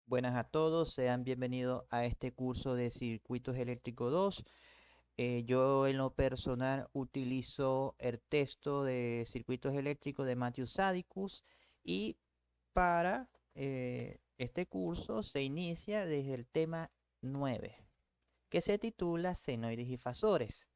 Buenas a todos, sean bienvenidos a este curso de Circuitos Eléctricos 2. Yo en lo personal utilizo el texto de Circuitos Eléctricos de Matthew Sadicus y para este curso se inicia desde el tema 9, que se titula Senoides y fasores.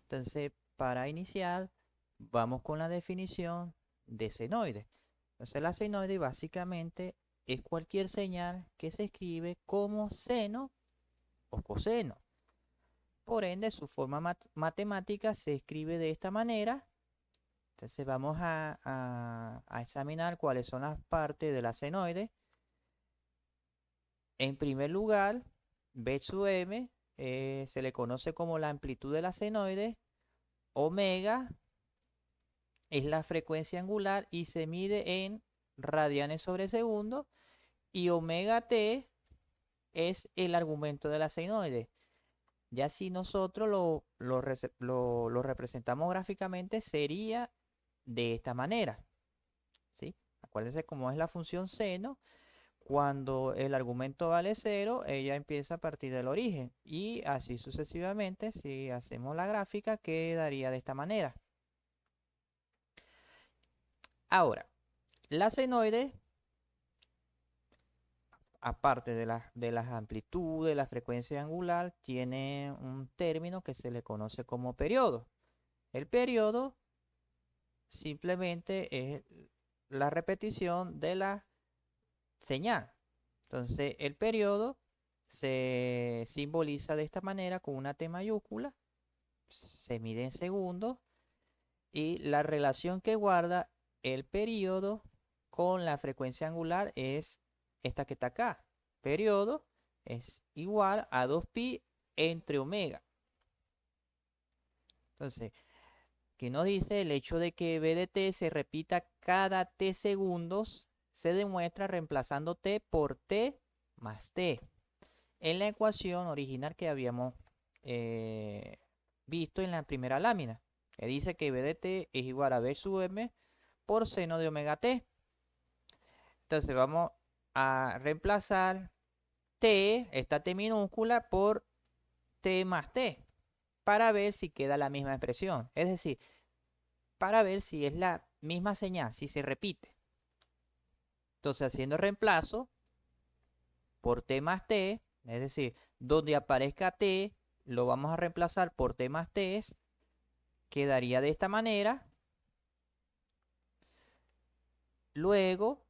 Entonces, para iniciar, vamos con la definición de senoide. Entonces, la senoide básicamente es cualquier señal que se escribe como seno o coseno. Por ende, su forma matemática se escribe de esta manera. Entonces, vamos a examinar cuáles son las partes de la senoide. En primer lugar, B sub m se le conoce como la amplitud de la senoide. Omega es la frecuencia angular y se mide en radianes sobre segundo. Y omega t es el argumento de la senoide. Ya si nosotros lo representamos gráficamente, sería de esta manera, ¿sí? Acuérdense cómo es la función seno. Cuando el argumento vale 0, ella empieza a partir del origen. Y así sucesivamente, si hacemos la gráfica, quedaría de esta manera. Ahora, la senoide, aparte de las amplitudes, la frecuencia angular, tiene un término que se le conoce como periodo. El periodo simplemente es la repetición de la señal. Entonces, el periodo se simboliza de esta manera con una T mayúscula, se mide en segundos y la relación que guarda el periodo con la frecuencia angular es esta que está acá. Periodo es igual a 2pi entre omega. Entonces, ¿qué nos dice? El hecho de que b de t se repita cada t segundos se demuestra reemplazando t por t más t en la ecuación original que habíamos eh, visto en la primera lámina, que dice que b de t es igual a b sub m por seno de omega t. Entonces vamos a reemplazar t, esta t minúscula, por t más t, para ver si queda la misma expresión. Es decir, para ver si es la misma señal, si se repite. Entonces, haciendo reemplazo por t más t, es decir, donde aparezca t, lo vamos a reemplazar por t más t, quedaría de esta manera. Luego,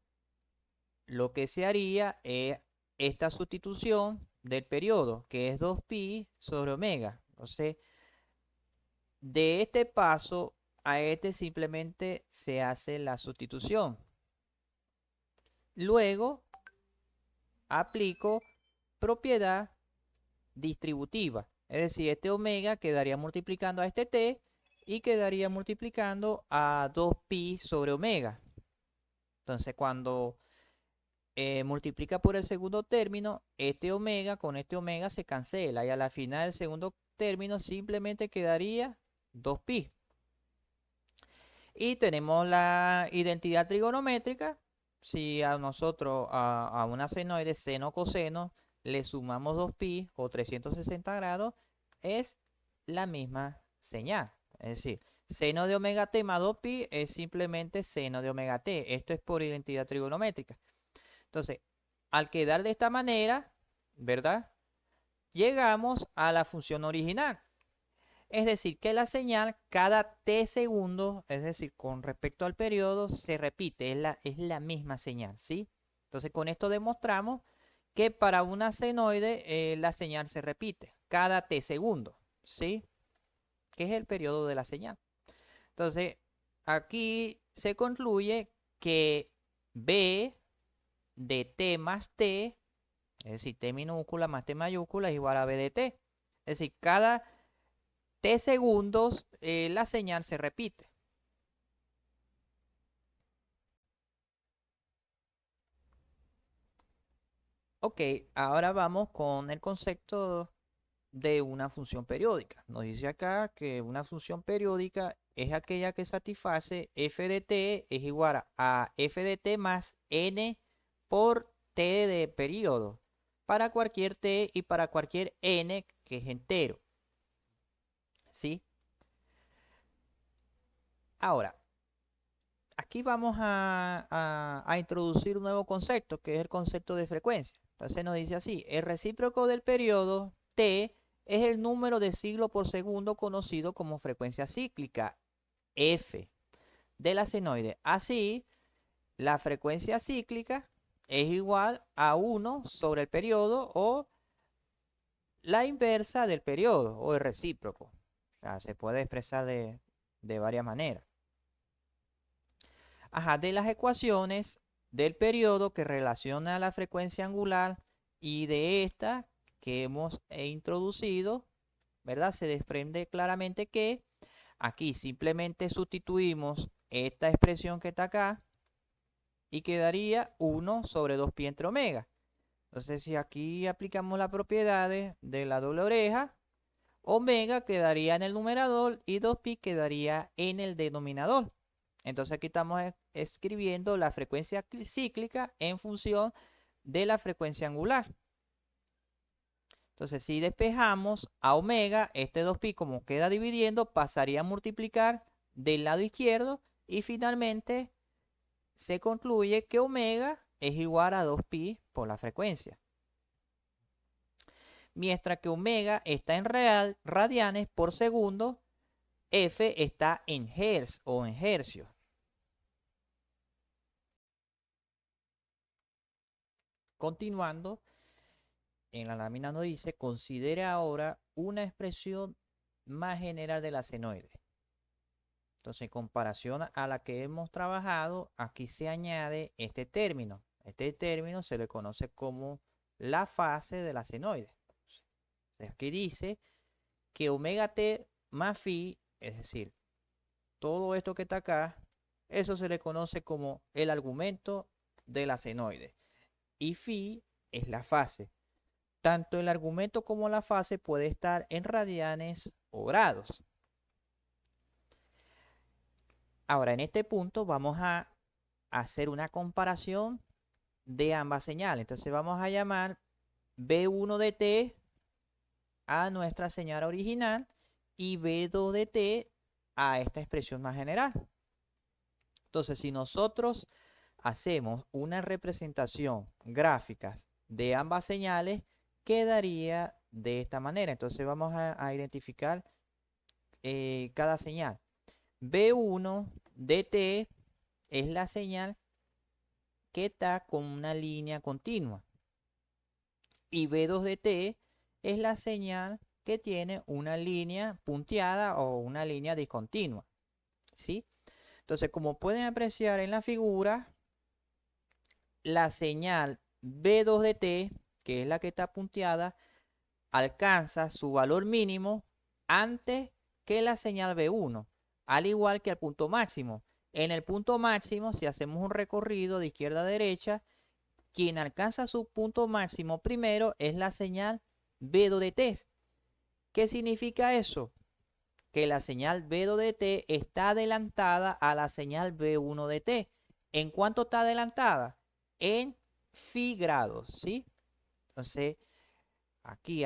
lo que se haría es esta sustitución del periodo, que es 2pi sobre omega. Entonces, de este paso a este simplemente se hace la sustitución. Luego, aplico propiedad distributiva. Es decir, este omega quedaría multiplicando a este t y quedaría multiplicando a 2pi sobre omega. Entonces, cuando multiplica por el segundo término, este omega con este omega se cancela y a la final del segundo término simplemente quedaría 2pi. Y tenemos la identidad trigonométrica. Si a nosotros, a una senoide seno coseno, le sumamos 2pi o 360 grados, es la misma señal. Es decir, seno de omega t más 2pi es simplemente seno de omega t. Esto es por identidad trigonométrica. Entonces, al quedar de esta manera, ¿verdad? Llegamos a la función original. Es decir, que la señal cada t segundos, es decir, con respecto al periodo, se repite, es la misma señal, ¿sí? Entonces, con esto demostramos que para una senoide la señal se repite cada t segundos, ¿sí? Que es el periodo de la señal. Entonces, aquí se concluye que b de t más t, es decir, t minúscula más t mayúscula es igual a b de t. Es decir, cada t segundos la señal se repite. Ok, ahora vamos con el concepto de una función periódica. Nos dice acá que una función periódica es aquella que satisface f de t es igual a f de t más n por t de periodo, para cualquier t y para cualquier n que es entero. ¿Sí? Ahora, aquí vamos a introducir un nuevo concepto, que es el concepto de frecuencia. Entonces nos dice así: el recíproco del periodo t es el número de siglos por segundo conocido como frecuencia cíclica, f, de la senoide. Así, la frecuencia cíclica es igual a 1 sobre el periodo, o la inversa del periodo, o el recíproco. O sea, se puede expresar de varias maneras. Ajá, de las ecuaciones del periodo que relaciona la frecuencia angular y de esta que hemos introducido, ¿verdad? Se desprende claramente que aquí simplemente sustituimos esta expresión que está acá y quedaría 1 sobre 2pi entre omega. Entonces, si aquí aplicamos las propiedades de la doble oreja, omega quedaría en el numerador y 2pi quedaría en el denominador. Entonces aquí estamos escribiendo la frecuencia cíclica en función de la frecuencia angular. Entonces, si despejamos a omega, este 2pi como queda dividiendo, pasaría a multiplicar del lado izquierdo y finalmente se concluye que omega es igual a 2pi por la frecuencia. Mientras que omega está en radianes por segundo, F está en hertz o en hercios. Continuando, en la lámina nos dice: considere ahora una expresión más general de la senoide. Entonces, en comparación a la que hemos trabajado, aquí se añade este término. Este término se le conoce como la fase de la senoide. Entonces, aquí dice que omega t más phi, es decir, todo esto que está acá, eso se le conoce como el argumento de la senoide. Y phi es la fase. Tanto el argumento como la fase puede estar en radianes o grados. Ahora, en este punto vamos a hacer una comparación de ambas señales. Entonces vamos a llamar B1 de t a nuestra señal original y B2 de t a esta expresión más general. Entonces, si nosotros hacemos una representación gráfica de ambas señales, quedaría de esta manera. Entonces vamos a identificar cada señal. B1 de t es la señal que está con una línea continua. Y B2 de t es la señal que tiene una línea punteada o una línea discontinua. ¿Sí? Entonces, como pueden apreciar en la figura, la señal B2 de t, que es la que está punteada, alcanza su valor mínimo antes que la señal B1, al igual que el punto máximo. En el punto máximo, si hacemos un recorrido de izquierda a derecha, quien alcanza su punto máximo primero es la señal B2 de t. ¿Qué significa eso? Que la señal B2 de t está adelantada a la señal B1 de t. ¿En cuánto está adelantada? En phi grados, ¿sí? Entonces, aquí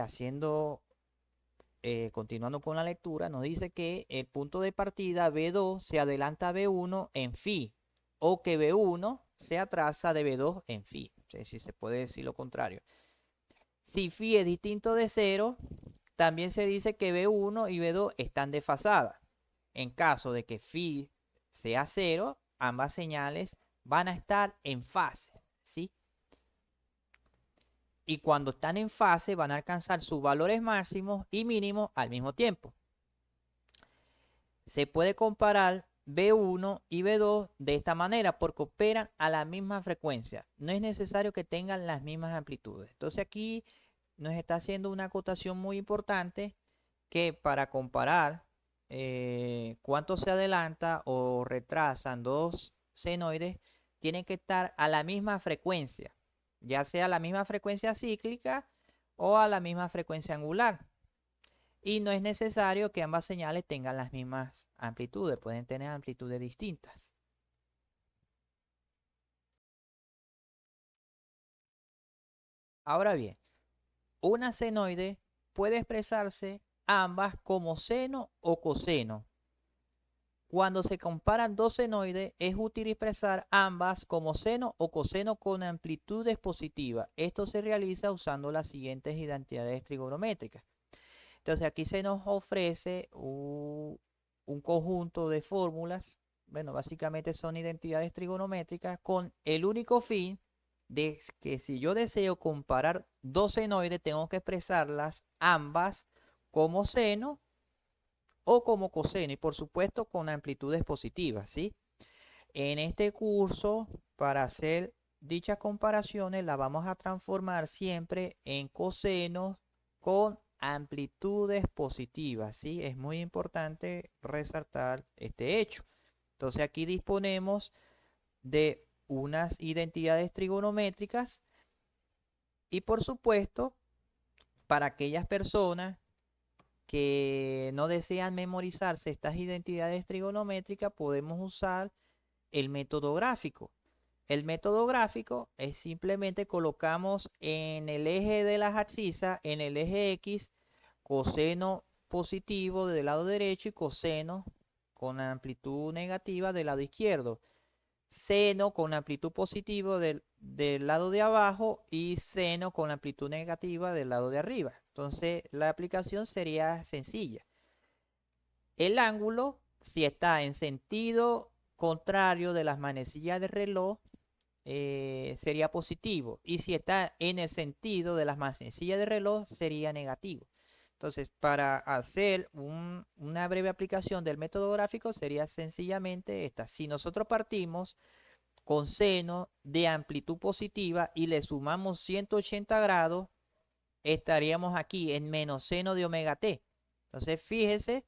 continuando con la lectura, nos dice que el punto de partida B2 se adelanta a B1 en phi, o que B1 se atrasa de B2 en phi. Si se puede decir lo contrario. Si phi es distinto de 0, también se dice que B1 y B2 están desfasadas. En caso de que phi sea 0, ambas señales van a estar en fase, ¿sí? Y cuando están en fase van a alcanzar sus valores máximos y mínimos al mismo tiempo. Se puede comparar B1 y B2 de esta manera porque operan a la misma frecuencia. No es necesario que tengan las mismas amplitudes. Entonces aquí nos está haciendo una acotación muy importante, que para comparar cuánto se adelanta o retrasan dos senoides, tienen que estar a la misma frecuencia, ya sea la misma frecuencia cíclica o a la misma frecuencia angular. Y no es necesario que ambas señales tengan las mismas amplitudes, pueden tener amplitudes distintas. Ahora bien, una senoide puede expresarse ambas como seno o coseno. Cuando se comparan dos senoides, es útil expresar ambas como seno o coseno con amplitudes positivas. Esto se realiza usando las siguientes identidades trigonométricas. Entonces aquí se nos ofrece un conjunto de fórmulas. Bueno, básicamente son identidades trigonométricas con el único fin de que si yo deseo comparar dos senoides, tengo que expresarlas ambas como seno o como coseno y por supuesto con amplitudes positivas, ¿sí? En este curso, para hacer dichas comparaciones, las vamos a transformar siempre en cosenos con amplitudes positivas, ¿sí? Es muy importante resaltar este hecho. Entonces aquí disponemos de unas identidades trigonométricas y por supuesto, para aquellas personas que no desean memorizarse estas identidades trigonométricas, podemos usar el método gráfico. El método gráfico es simplemente colocamos en el eje de las abscisas, en el eje X, coseno positivo del lado derecho y coseno con amplitud negativa del lado izquierdo. Seno con amplitud positiva del lado de abajo y seno con amplitud negativa del lado de arriba. Entonces la aplicación sería sencilla. El ángulo, si está en sentido contrario de las manecillas del reloj, sería positivo. Y si está en el sentido de las manecillas del reloj, sería negativo. Entonces, para hacer una breve aplicación del método gráfico, sería sencillamente esta. Si nosotros partimos con seno de amplitud positiva y le sumamos 180 grados, estaríamos aquí en menos seno de omega t. Entonces, fíjese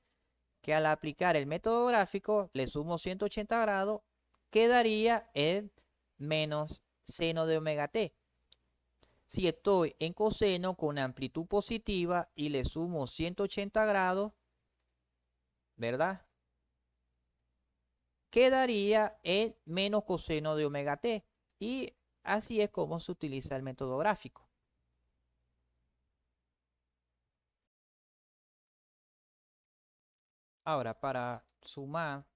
que al aplicar el método gráfico le sumo 180 grados, quedaría en menos seno de omega t. Si estoy en coseno con amplitud positiva y le sumo 180 grados, ¿verdad? Quedaría en menos coseno de omega t. Y así es como se utiliza el método gráfico. Ahora, para sumar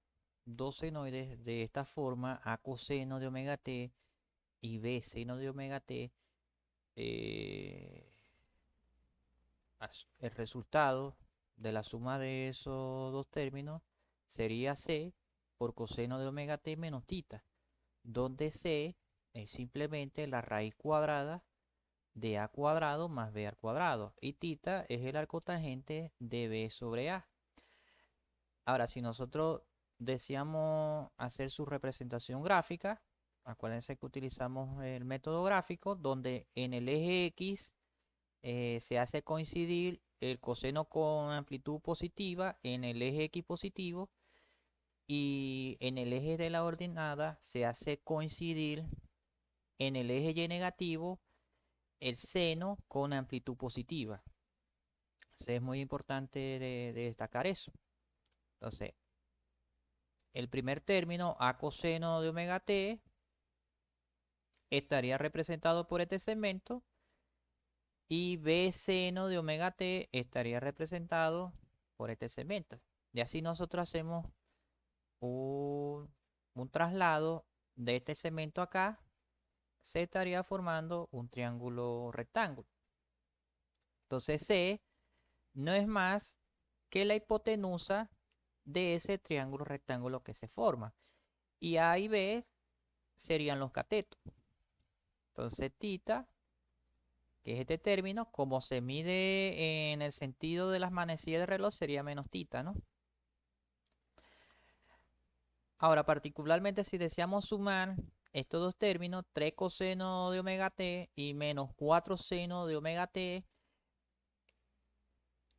dos senoides de esta forma, A coseno de omega t y B seno de omega t, eh, el resultado de la suma de esos dos términos sería C por coseno de omega t menos tita, donde C es simplemente la raíz cuadrada de A cuadrado más B al cuadrado y tita es el arco tangente de B sobre A. Ahora, si nosotros deseamos hacer su representación gráfica, acuérdense que utilizamos el método gráfico, donde en el eje X se hace coincidir el coseno con amplitud positiva en el eje X positivo y en el eje de la ordenada se hace coincidir en el eje Y negativo el seno con amplitud positiva. Entonces es muy importante de destacar eso. Entonces, el primer término, A coseno de omega t, estaría representado por este segmento y B seno de omega t estaría representado por este segmento. Y así nosotros hacemos un, un traslado de este segmento acá, se estaría formando un triángulo rectángulo. Entonces C no es más que la hipotenusa de ese triángulo rectángulo que se forma. Y A y B serían los catetos. Entonces tita, que es este término, como se mide en el sentido de las manecillas de reloj, sería menos tita, ¿no? Ahora, particularmente si deseamos sumar estos dos términos, 3 coseno de omega t y menos 4 seno de omega t,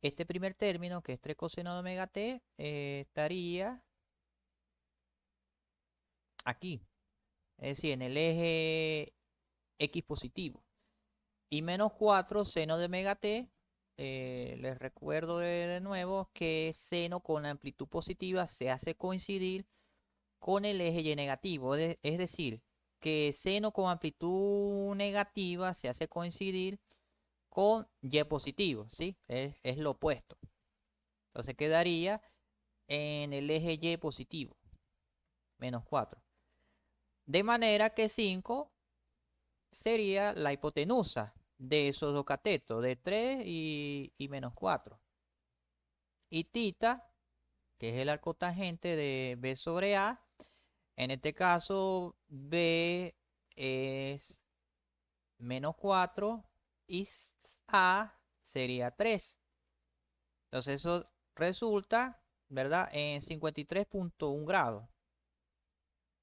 este primer término, que es 3 coseno de omega t, estaría aquí, es decir, en el eje X positivo. Y menos 4 seno de omega t, les recuerdo de nuevo que seno con amplitud positiva se hace coincidir con el eje Y negativo, es decir, que seno con amplitud negativa se hace coincidir con y positivo, ¿sí? Es lo opuesto. Entonces quedaría en el eje y positivo, menos 4. De manera que 5 sería la hipotenusa de esos dos catetos, de 3 y menos 4. Y tita, que es el arco tangente de B sobre A, en este caso B es menos 4 y A sería 3. Entonces eso resulta, ¿verdad? En 53.1 grados.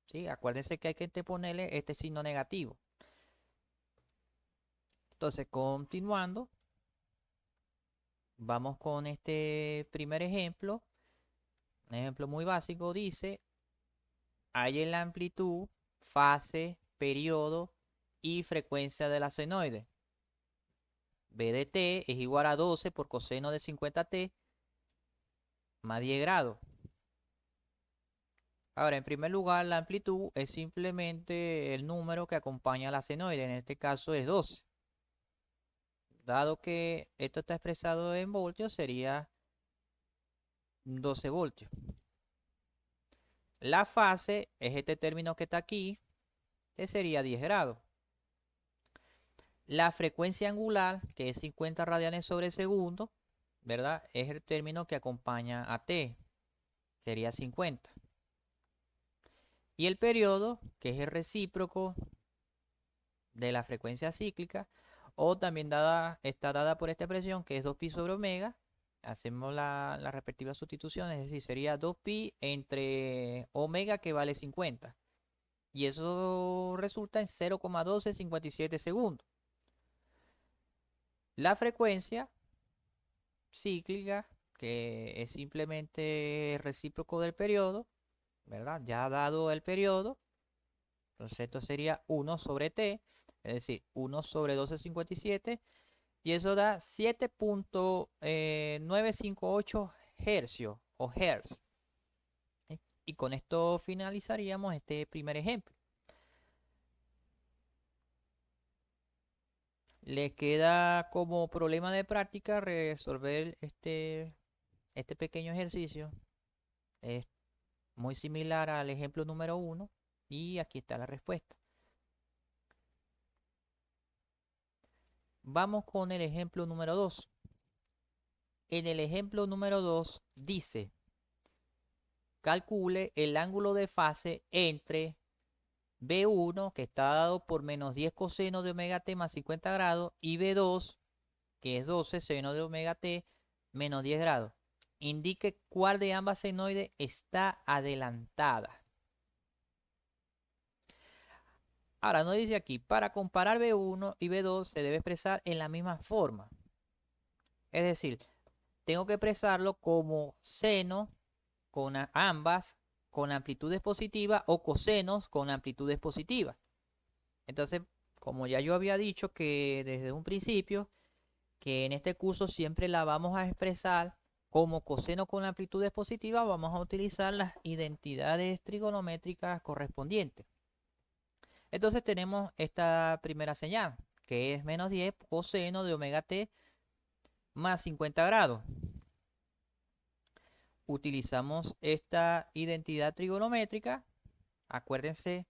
¿Sí? Acuérdense que hay que ponerle este signo negativo. Entonces, continuando, vamos con este primer ejemplo. Un ejemplo muy básico dice, hay en la amplitud, fase, periodo y frecuencia de la senoide. B de t es igual a 12 por coseno de 50t más 10 grados. Ahora, en primer lugar, la amplitud es simplemente el número que acompaña a la senoide. En este caso es 12. Dado que esto está expresado en voltios, sería 12 voltios. La fase es este término que está aquí, que sería 10 grados. La frecuencia angular, que es 50 radianes sobre segundo, ¿verdad? Es el término que acompaña a t, sería 50. Y el periodo, que es el recíproco de la frecuencia cíclica, o también está dada por esta expresión, que es 2pi sobre omega. Hacemos la respectiva sustitución, es decir, sería 2pi entre omega, que vale 50. Y eso resulta en 0,1257 segundos. La frecuencia cíclica, que es simplemente recíproco del periodo, ¿verdad? Ya dado el periodo, entonces esto sería 1 sobre t, es decir, 1 sobre 1257, y eso da 7.958 hercios o hertz. Y con esto finalizaríamos este primer ejemplo. Les queda como problema de práctica resolver este pequeño ejercicio. Es muy similar al ejemplo número 1 y aquí está la respuesta. Vamos con el ejemplo número 2. En el ejemplo número 2 dice, calcule el ángulo de fase entre B1, que está dado por menos 10 coseno de omega t más 50 grados, y B2, que es 12 seno de omega t menos 10 grados. Indique cuál de ambas senoides está adelantada. Ahora nos dice aquí, para comparar B1 y B2 se debe expresar en la misma forma. Es decir, tengo que expresarlo como seno con ambas con amplitudes positivas o cosenos con amplitudes positivas. Entonces, como ya yo había dicho que desde un principio, que en este curso siempre la vamos a expresar como coseno con amplitudes positivas, vamos a utilizar las identidades trigonométricas correspondientes. Entonces tenemos esta primera señal, que es menos 10 coseno de omega t más 50 grados. Utilizamos esta identidad trigonométrica. Acuérdense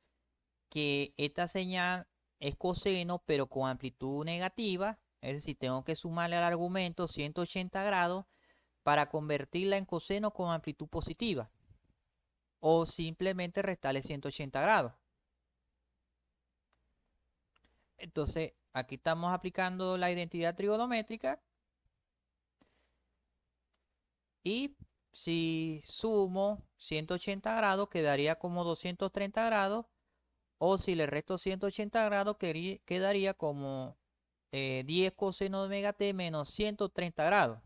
que esta señal es coseno, pero con amplitud negativa. Es decir, tengo que sumarle al argumento 180 grados para convertirla en coseno con amplitud positiva. O simplemente restarle 180 grados. Entonces, aquí estamos aplicando la identidad trigonométrica. Y si sumo 180 grados, quedaría como 230 grados. O si le resto 180 grados, quedaría como 10 coseno de omega t menos 130 grados.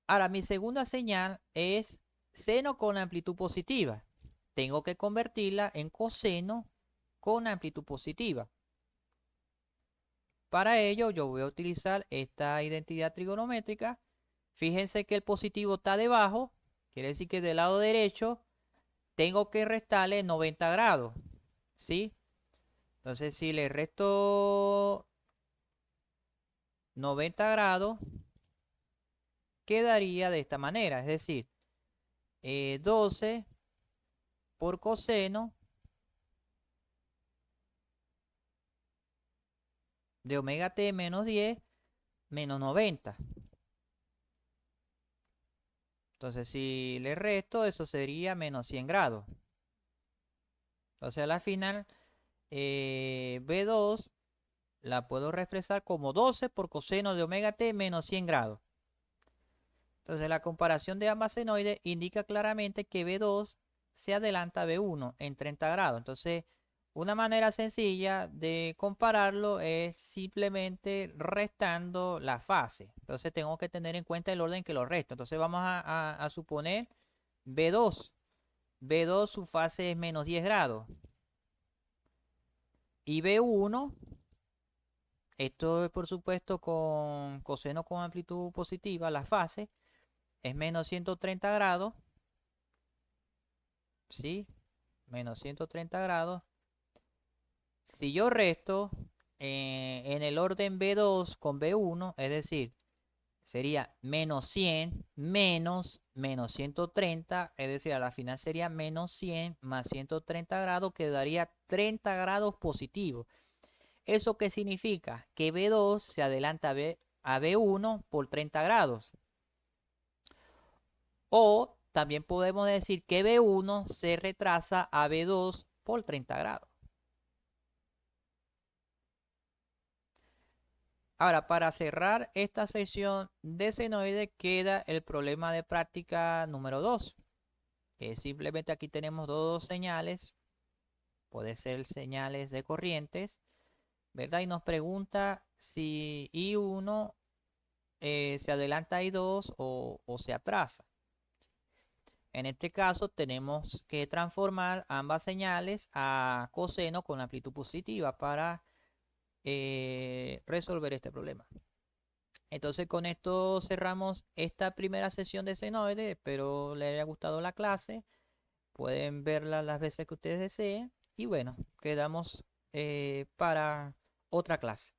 Ahora, mi segunda señal es seno con amplitud positiva. Tengo que convertirla en coseno con amplitud positiva. Para ello, yo voy a utilizar esta identidad trigonométrica. Fíjense que el positivo está debajo, quiere decir que del lado derecho tengo que restarle 90 grados, ¿sí? Entonces, si le resto 90 grados, quedaría de esta manera, es decir, 12 por coseno de omega t menos 10 menos 90. Entonces, si le resto, eso sería menos 100 grados. Entonces, a la final, B2 la puedo expresar como 12 por coseno de omega t menos 100 grados. Entonces, la comparación de ambas senoides indica claramente que B2 se adelanta a B1 en 30 grados. Entonces, una manera sencilla de compararlo es simplemente restando la fase. Entonces, tengo que tener en cuenta el orden que lo resto. Entonces, vamos a suponer B2. B2 su fase es menos 10 grados. Y B1, esto es por supuesto con coseno con amplitud positiva, la fase es menos 130 grados, ¿sí? Menos 130 grados. Si yo resto en el orden B2 con B1, es decir, sería menos 100 menos 130, es decir, a la final sería menos 100 más 130 grados, que daría 30 grados positivos. ¿Eso qué significa? Que B2 se adelanta a B1 por 30 grados. O también podemos decir que B1 se retrasa a B2 por 30 grados. Ahora, para cerrar esta sección de senoide queda el problema de práctica número 2, que simplemente aquí tenemos dos señales, puede ser señales de corrientes, ¿verdad? Y nos pregunta si I1 se adelanta a I2 o se atrasa. En este caso tenemos que transformar ambas señales a coseno con amplitud positiva para resolver este problema. Entonces con esto cerramos esta primera sesión de senoide. Espero les haya gustado la clase. Pueden verla las veces que ustedes deseen. Y bueno, quedamos para otra clase.